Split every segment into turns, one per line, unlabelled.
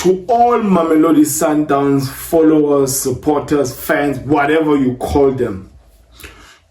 To all Mamelodi Sundowns followers, supporters, fans, whatever you call them,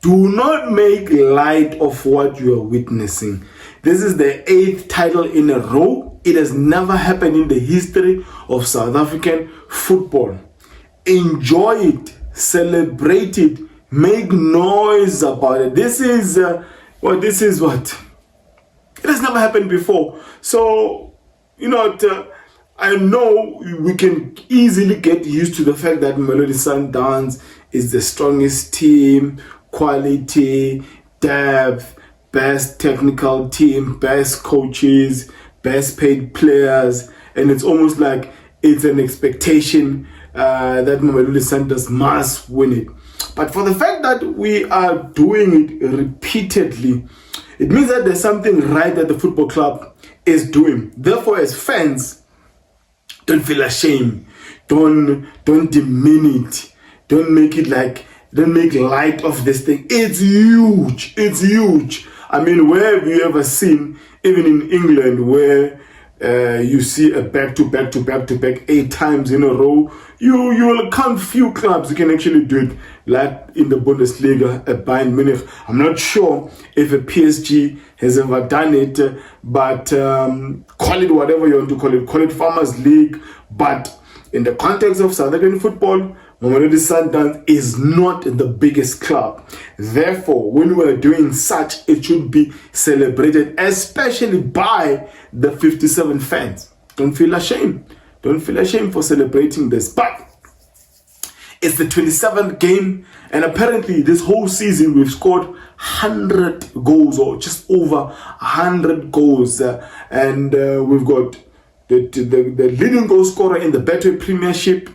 do not make light of what you are witnessing. This is the 8th title in a row. It has never happened in the history of South African football. Enjoy it, celebrate it, make noise about it. This is what it has never happened before. So, I know we can easily get used to the fact that Mamelodi Sundowns is the strongest team, quality, depth, best technical team, best coaches, best paid players, and it's almost like it's an expectation that Mamelodi Sundowns must win it. But for the fact that we are doing it repeatedly, it means that there's something right that the football club is doing. Therefore, as fans, don't feel ashamed. Don't demean it. Don't make light of this thing. It's huge. It's huge. I mean, where have you ever seen, even in England, where you see a back-to-back 8 times in a row? You will count few clubs who can actually do it, like in the Bundesliga, at Bayern Munich. I'm not sure if a PSG has ever done it, but call it whatever you want to call it Farmers League. But in the context of South African football, Mamelodi Sundowns is not the biggest club. Therefore, when we are doing such, it should be celebrated, especially by the 57 fans. Don't feel ashamed. Don't feel ashamed for celebrating this. But it's the 27th game, and apparently this whole season we've scored 100 goals, or just over 100 goals. And we've got the leading goal scorer in the Betway Premiership,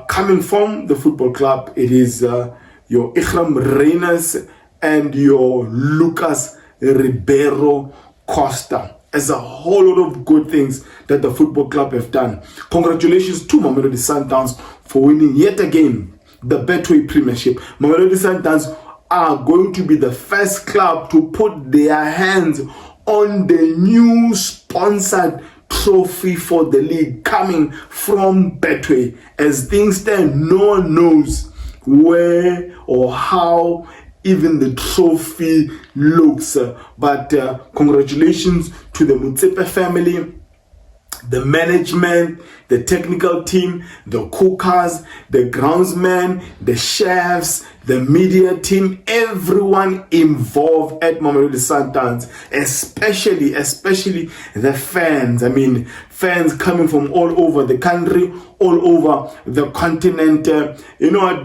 coming from the football club. It is your Iqraam Rayners and your Lucas Ribeiro Costa. As a whole lot of good things that the football club have done. Congratulations to Mamelodi Sundowns for winning yet again the Betway Premiership. Mamelodi Sundowns are going to be the first club to put their hands on the new sponsored trophy for the league coming from Betway. As things stand, no one knows where or how even the trophy looks, but congratulations to the Motsepe family, the management, the technical team, the cookers, the groundsmen, the chefs, the media team, everyone involved at Mamelodi Sundowns, especially the fans. I mean, fans coming from all over the country, all over the continent.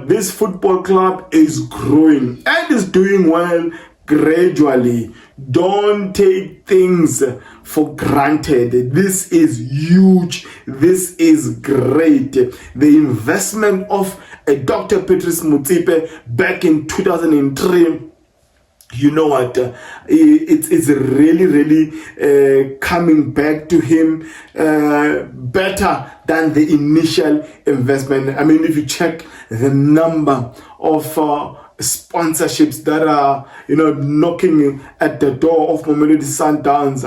This football club is growing and is doing well gradually. Don't take things for granted. This is huge. This is great. The investment of Dr. Patrice Motsepe back in 2003, you know what, it's really coming back to him better than the initial investment. I mean, if you check the number of sponsorships that are knocking at the door of Mamelodi Sundowns,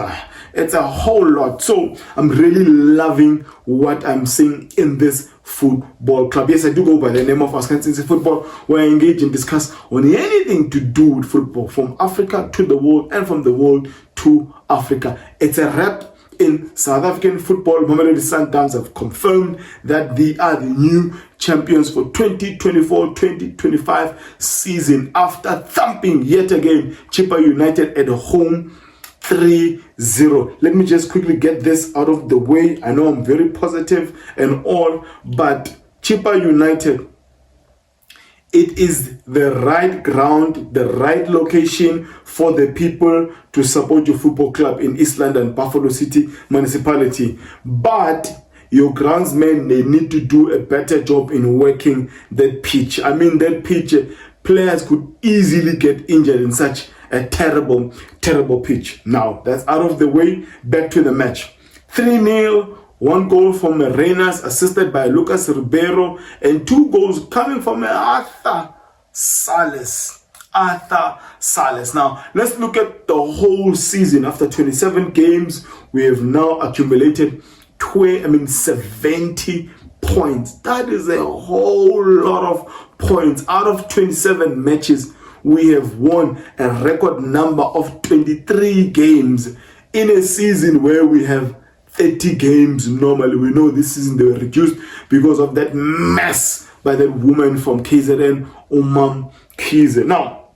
it's a whole lot. So I'm really loving what I'm seeing in this football club. Yes, I do go by the name of Askansinsi Football, where I engage and discuss on anything to do with football, from Africa to the world and from the world to Africa. It's a wrap in South African football. Mamelodi Sundowns have confirmed that they are the new champions for 2024-2025 season after thumping yet again Chippa United at home 3-0. Let me just quickly get this out of the way. I know I'm very positive and all, but Chippa United, it is the right ground, the right location for the people to support your football club in East London, Buffalo City Municipality. But your groundsmen, they need to do a better job in working that pitch. I mean, that pitch, players could easily get injured in such a terrible pitch. Now, that's out of the way. Back to the match. 3-0. 1 goal from Rayners, assisted by Lucas Ribeiro, and 2 goals coming from Arthur Salas. Now, let's look at the whole season. After 27 games, we have now accumulated 70 points. That is a whole lot of points. Out of 27 matches, we have won a record number of 23 games in a season where we have 30 games normally. We know this season they were reduced because of that mess by that woman from KZN, Umam Kize. Now,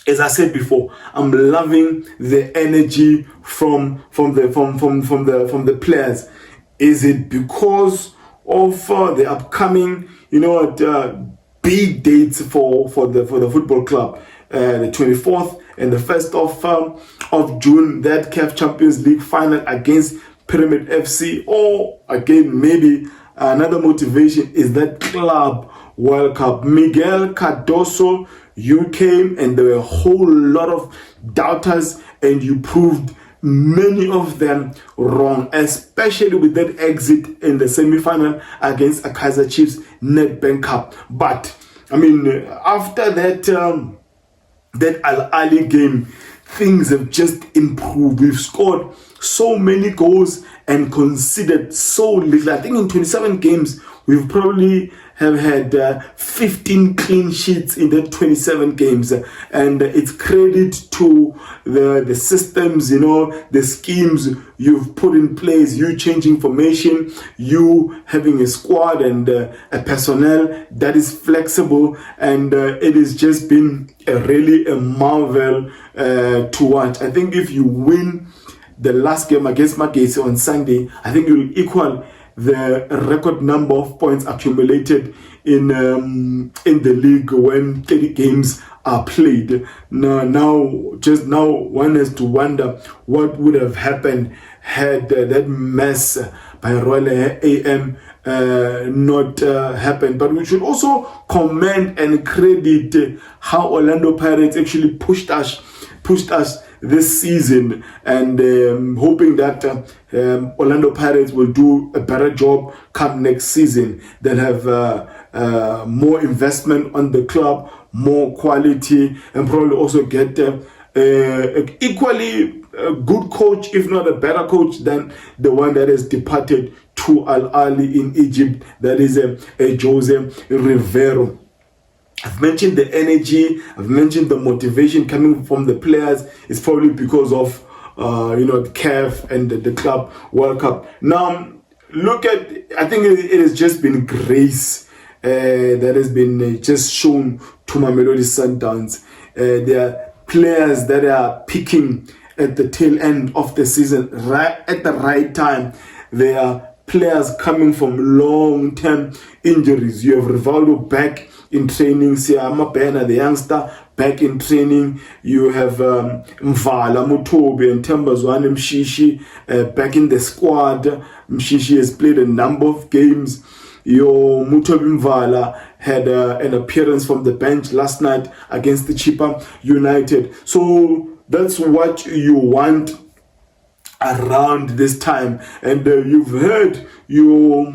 as I said before, I'm loving the energy from the players. Is it because of the upcoming, big dates for the football club? The 24th and the 1st of June, that CAF Champions League final against Pyramid FC, or again maybe another motivation is that Club World Cup. Miguel Cardoso, you came and there were a whole lot of doubters and you proved many of them wrong, especially with that exit in the semi-final against Kaizer Chiefs Nedbank Cup. But after that Al Ali game, things have just improved. We've scored so many goals and conceded so little. I think in 27 games, we've probably have had 15 clean sheets in that 27 games. And it's credit to the systems, the schemes you've put in place, you changing formation, you having a squad and a personnel that is flexible. And it has just been really a marvel to watch. I think if you win the last game against Magesi on Sunday, I think you'll equal the record number of points accumulated in the league when 30 games are played. Now one has to wonder what would have happened had that mess by Royal AM not happened. But we should also commend and credit how Orlando Pirates actually pushed us this season, and hoping that Orlando Pirates will do a better job come next season. They'll have more investment on the club, more quality, and probably also get equally a good coach, if not a better coach than the one that has departed to Al Ali in Egypt, that is a Jose Rivero. I've mentioned the energy, I've mentioned the motivation coming from the players. It's probably because of the CAF and the Club World Cup. Now, I think it has just been grace that has been just shown to Mamelodi Sundowns. There are players that are picking at the tail end of the season, right at the right time. There are players coming from long-term injuries. You have Rivaldo back in training, Siama Bena, the youngster, back in training. You have Mvala Mutobi and Tembazwane Mshishi back in the squad. Mshishi has played a number of games. Your Mutobi Mvala had an appearance from the bench last night against the Chippa United. So that's what you want around this time. And you've heard your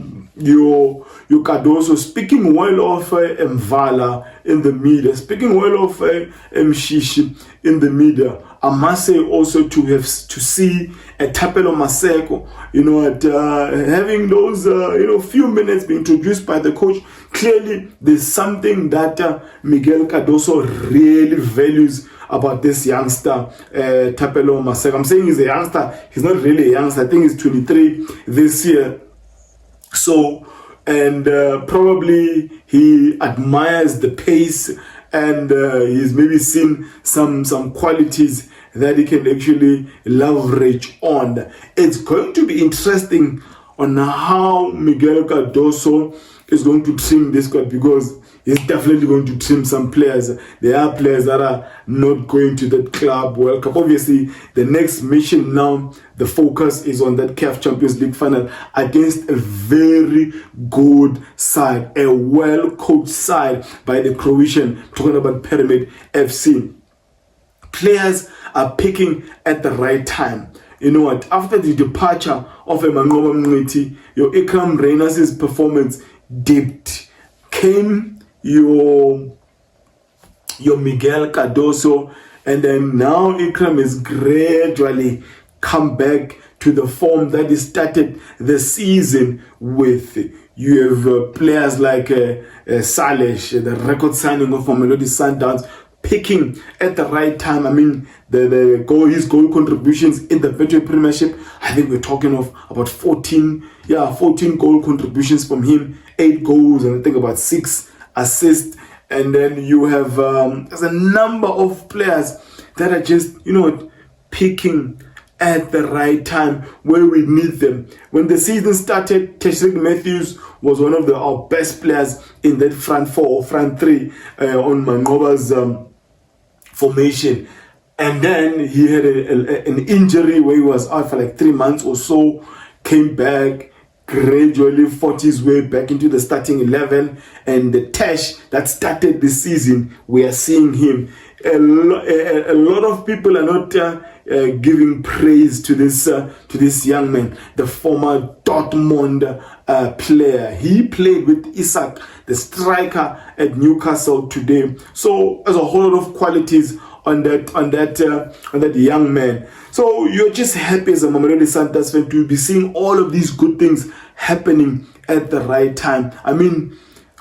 Cardoso speaking well of Mvala in the media, speaking well of Mshishi in the media. I must say also to see Thapelo Maseko, having those few minutes being introduced by the coach. Clearly, there's something that Miguel Cardoso really values about this youngster, Thapelo Maseko. I'm saying he's a youngster. He's not really a youngster. I think he's 23 this year. So, and probably he admires the pace, and he's maybe seen some qualities that he can actually leverage on. It's going to be interesting on how Miguel Cardoso is going to trim this squad, because he's definitely going to trim some players. There are players that are not going to that Club World Cup. Obviously, the next mission now, the focus is on that CAF Champions League final against a very good side, a well-coached side by the Croatian, talking about Pyramid FC. Players are picking at the right time. You know what? After the departure of Mangoba Mngiti, your Iqraam Rayners' performance dipped. Came your Miguel Cardoso, and then now Iqraam is gradually come back to the form that he started the season with. You have players like Suarez, the record signing of Mamelodi Sundowns, picking at the right time. I mean, his goal contributions in the Betway Premiership, I think we're talking of about 14 goal contributions from him, 8 goals, and I think about 6 assists. And then you have there's a number of players that are just, picking at the right time where we need them. When the season started, Iqraam Rayners was one of our best players in that front 4 or front 3 on Mangoba's formation. And then he had an injury where he was out for like 3 months or so, came back, gradually fought his way back into the starting 11, and the Tash that started the season, we are seeing him. A lot of people are not giving praise to this young man, the former Dortmund player. He played with Isak, the striker at Newcastle today. So there's a whole lot of qualities on that young man. So you're just happy as a Mamelodi Sundowns fan to be seeing all of these good things happening at the right time. I mean,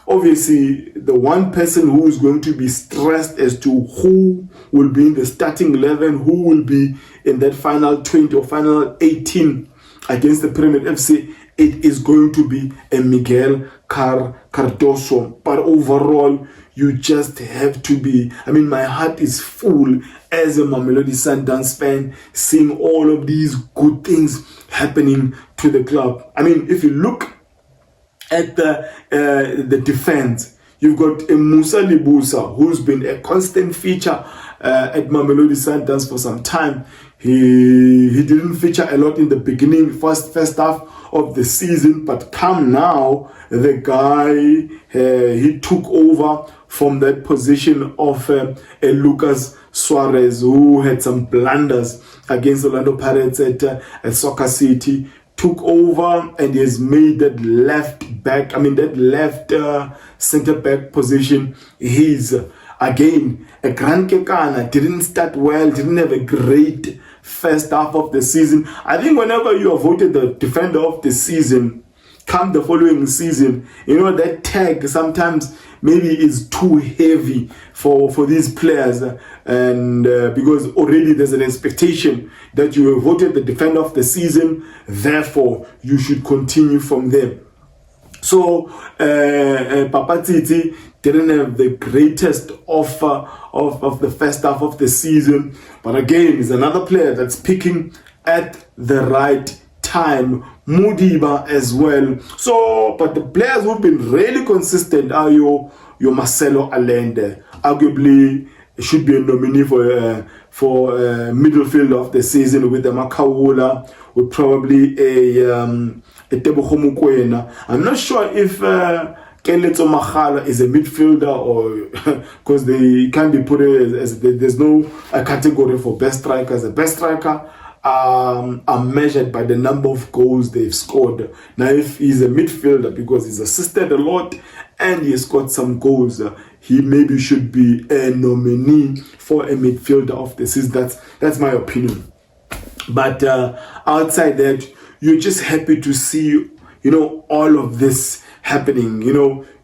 obviously, the one person who is going to be stressed as to who will be in the starting 11, who will be in that final 20 or final 18 against the Premier FC, it is going to be a Miguel Cardoso. But overall, you just have to be, I mean, my heart is full as a Mamelodi Sundowns fan, seeing all of these good things happening to the club. I mean, if you look at the defense, you've got Musa Libusa, who's been a constant feature at Mamelodi Sundowns for some time. He didn't feature a lot in the beginning, first half of the season, but come now, the guy, he took over from that position of Lucas Suarez, who had some blunders against Orlando Pirates at Soccer City. Took over and he has made that left center back position. He's again a Grand Kekana, didn't start well, didn't have a great first half of the season. I think whenever you are voted the defender of the season, come the following season, that tag sometimes maybe is too heavy for these players, and because already there's an expectation that you have voted the defender of the season, therefore you should continue from there. So Papa Titi didn't have the greatest offer of the first half of the season, but again, he's another player that's picking at the right time. Mudiba as well. So, but the players who've been really consistent are your Marcelo Allende. Arguably, should be a nominee for midfield of the season with the Makawula, with probably a Tebogo Mokoena. I'm not sure if Keletso Magala is a midfielder or because they can't be put as there's no category for best strikers. The best striker are measured by the number of goals they've scored. Now, if he's a midfielder because he's assisted a lot and he has scored some goals, he maybe should be a nominee for a midfielder of the season. That's my opinion. But outside that, you're just happy to see, all of this happening.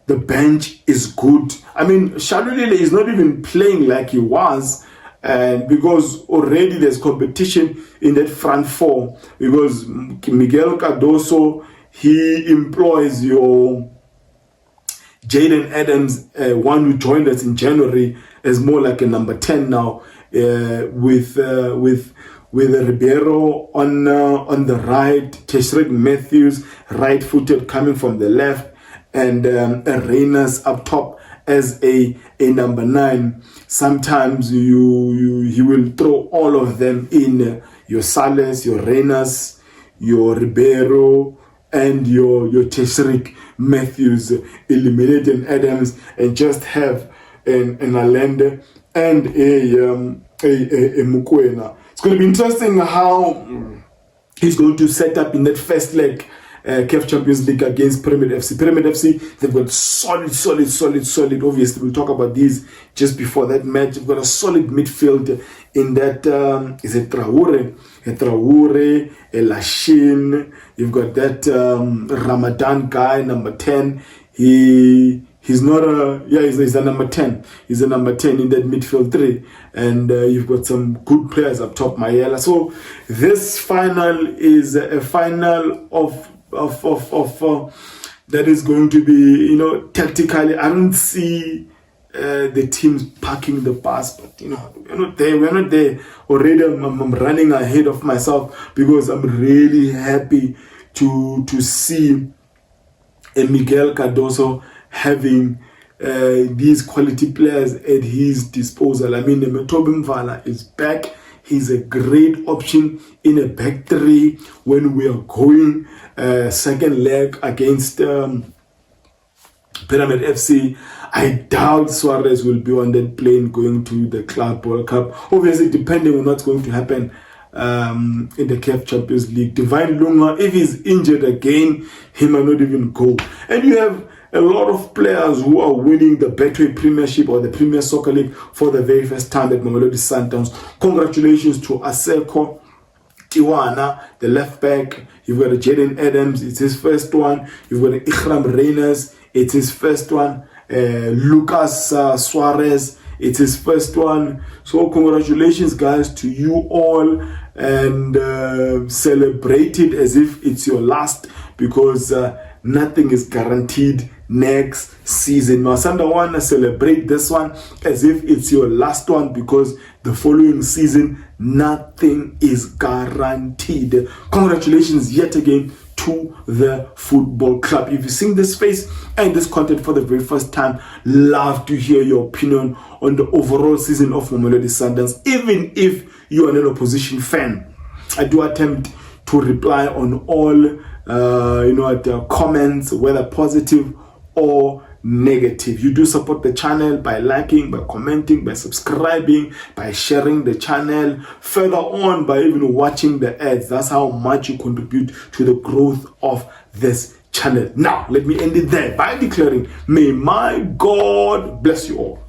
The bench is good. I mean, Shalulile is not even playing like he was. And because already there's competition in that front 4, because Miguel Cardoso, he employs your Jaden Adams, one who joined us in January, as more like a number 10 now, with Ribeiro on the right, Teshrik Matthews right-footed coming from the left, and Rayners up top as a number 9. Sometimes he will throw all of them in, your Suarez, your Rayners, your Ribeiro, and your Teshrik Matthews, eliminating Adams, and just have an Allende and a Mokoena. It's going to be interesting how he's going to set up in that first leg CAF Champions League against Pyramid FC. Pyramid FC, they've got solid. Obviously, we'll talk about these just before that match. They've got a solid midfield in that, is it Traore, Lashin. You've got that Ramadan guy, number 10. He's not he's a number 10. He's a number 10 in that midfield 3. And you've got some good players up top, Mayela. So this final is a final of that is going to be, tactically, I don't see the teams parking the bus, but we're not there already. I'm running ahead of myself because I'm really happy to see Miguel Cardoso having these quality players at his disposal. I mean, Metobi Mvala is back. He's a great option in a back 3 when we are going second leg against Pyramid FC. I doubt Suarez will be on that plane going to the Club World Cup. Obviously, depending on what's going to happen in the CAF Champions League. Divine Lunga, if he's injured again, he might not even go. And you have a lot of players who are winning the Betway Premiership or the Premier Soccer League for the very first time at Mamelodi Sundowns. Congratulations to Aseko Tiwana, the left back. You've got Jaden Adams, it's his first one. You've got Iqraam Rayners, it's his first one. Lucas Suarez, it's his first one. So congratulations, guys, to you all, and celebrate it as if it's your last, because nothing is guaranteed next season. Masanda wanna celebrate this one as if it's your last one, because the following season nothing is guaranteed. Congratulations yet again to the football club. If you've seen this face and this content for the very first time, love to hear your opinion on the overall season of Mamelodi Sundowns. Even if you are an opposition fan, I do attempt to reply on all the comments, whether positive or negative. You do support the channel by liking, by commenting, by subscribing, by sharing the channel, further on by even watching the ads. That's how much you contribute to the growth of this channel. Now let me end it there by declaring, may my God bless you all.